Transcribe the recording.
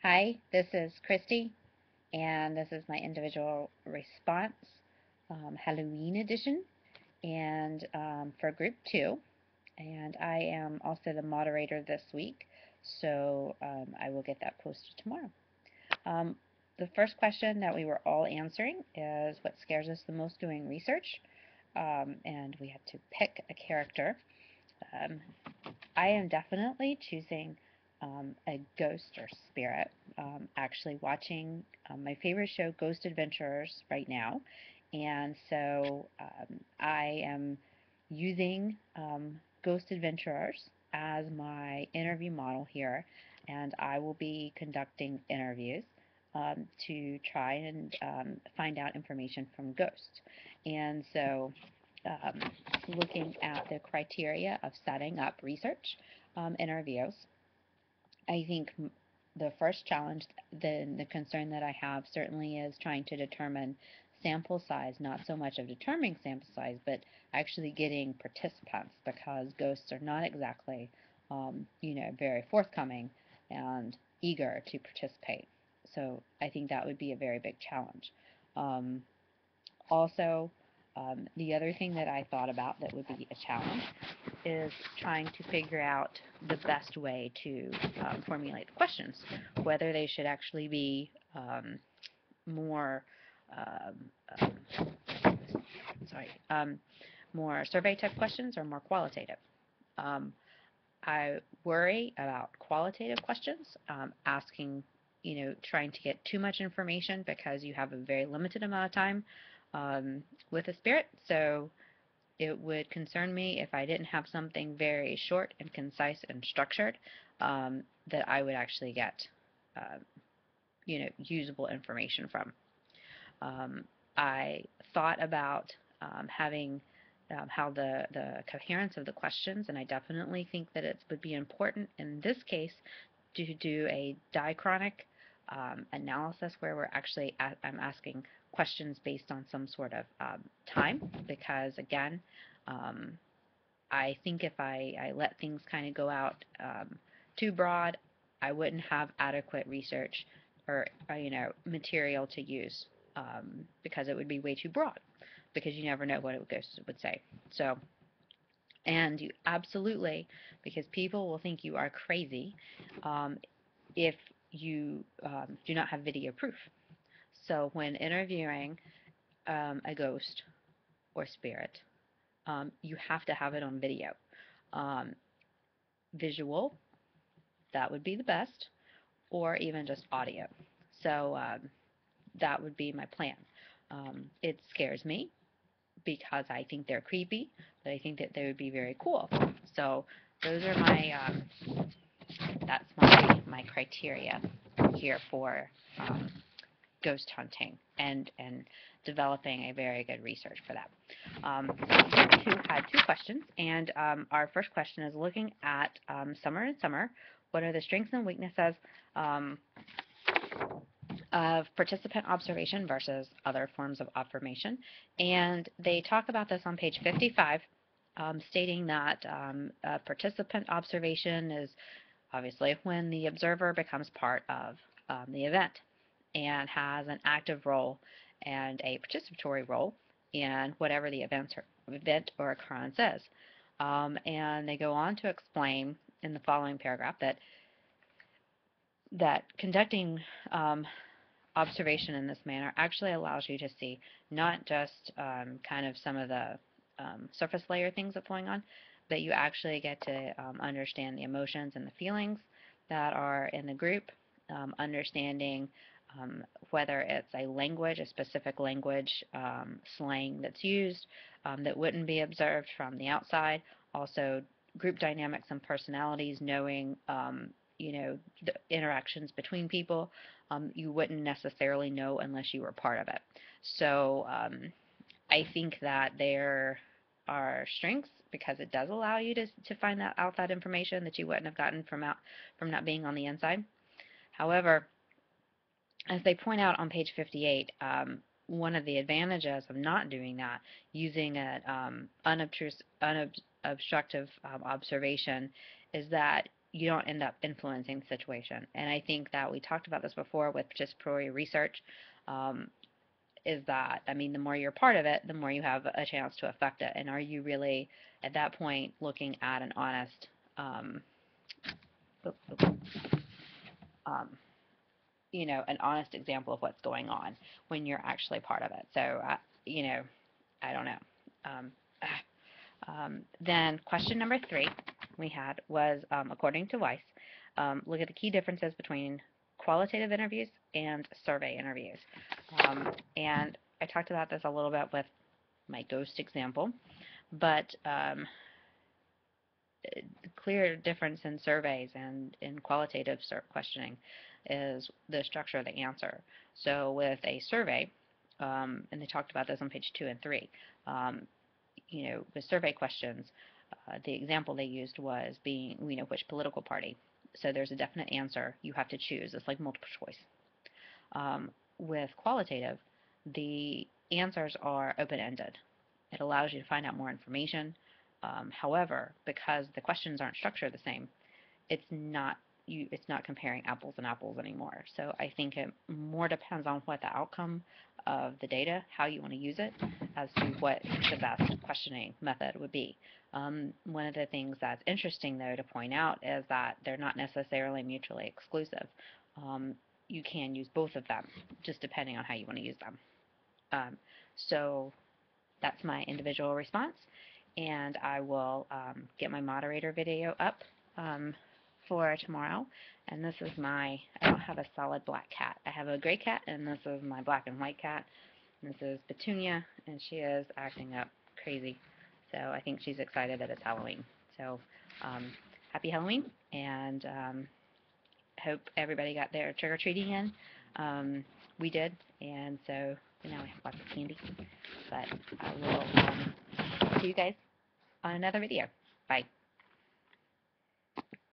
Hi, this is Christy, and this is my individual response Halloween edition, and for group two. And I am also the moderator this week, so I will get that posted tomorrow. Um, the first question that we were all answering is what scares us the most doing research, and we had to pick a character. Um, I am definitely choosing a ghost or spirit. Actually, watching my favorite show, Ghost Adventurers, right now, and so I am using Ghost Adventurers as my interview model here, and I will be conducting interviews to try and find out information from ghosts. And so um, looking at the criteria of setting up research interviews, I think the first challenge, the concern that I have certainly is trying to determine sample size, not so much of determining sample size, but actually getting participants because ghosts are not exactly, very forthcoming and eager to participate. So I think that would be a very big challenge. Um, Also, the other thing that I thought about that would be a challenge is trying to figure out the best way to formulate the questions, whether they should actually be more, um, um, sorry, more survey type questions or more qualitative. Um, I worry about qualitative questions, asking, trying to get too much information because you have a very limited amount of time with a spirit. So it would concern me if I didn't have something very short and concise and structured that I would actually get, uh, usable information from. Um, I thought about having how the coherence of the questions, and I definitely think that it would be important in this case to do a diachronic analysis where I'm asking questions based on some sort of time, because again, um, I think if I let things kind of go out too broad, I wouldn't have adequate research or material to use because it would be way too broad because you never know what it would say. So, and you absolutely, because people will think you are crazy um, if you do not have video proof. So when interviewing a ghost or spirit, you have to have it on video. Um, Visual, that would be the best, or even just audio. So that would be my plan. It scares me because I think they're creepy, but I think that they would be very cool. So those are that's my criteria here for ghost hunting and developing a very good research for that. Group two had two questions, and our first question is looking at summer and summer. What are the strengths and weaknesses um, of participant observation versus other forms of affirmation? And they talk about this on page 55, stating that participant observation is obviously when the observer becomes part of the event and has an active role and a participatory role in whatever the event or occurrence is. And they go on to explain in the following paragraph that conducting observation in this manner actually allows you to see not just kind of some of the surface layer things that's going on, but you actually get to understand the emotions and the feelings that are in the group, understanding whether it's a language, a specific language, slang that's used that wouldn't be observed from the outside. Also, group dynamics and personalities, knowing the interactions between people you wouldn't necessarily know unless you were part of it. So I think that there are strengths because it does allow you to find that out that information that you wouldn't have gotten from not being on the inside. However, as they point out on page 58, one of the advantages of not doing that, using an unobstructive observation, is that you don't end up influencing the situation. And I think that we talked about this before with participatory research, is that, I mean, the more you're part of it, the more you have a chance to affect it. And are you really, at that point, looking at an honest, um, an honest example of what's going on when you're actually part of it? So, I don't know. Um, then question number 3 we had was, according to Weiss, look at the key differences between qualitative interviews and survey interviews. And I talked about this a little bit with my ghost example, but the clear difference in surveys and in qualitative questioning is the structure of the answer. So with a survey, and they talked about this on page 2 and 3, with survey questions, the example they used was being, which political party. So there's a definite answer you have to choose. It's like multiple choice. With qualitative, the answers are open-ended. It allows you to find out more information. However, because the questions aren't structured the same, it's not comparing apples and apples anymore. So I think it more depends on what the outcome of the data, how you want to use it, as to what the best questioning method would be. One of the things that's interesting, though, to point out is that they're not necessarily mutually exclusive. You can use both of them, just depending on how you want to use them. So that's my individual response, and I will get my moderator video up for tomorrow. And this is I don't have a solid black cat. I have a gray cat, and this is my black and white cat. And this is Petunia, and she is acting up crazy. So I think she's excited that it's Halloween. So happy Halloween, and hope everybody got their trick-or-treating in. We did, and so now we have lots of candy. But I will see you guys on another video. Bye.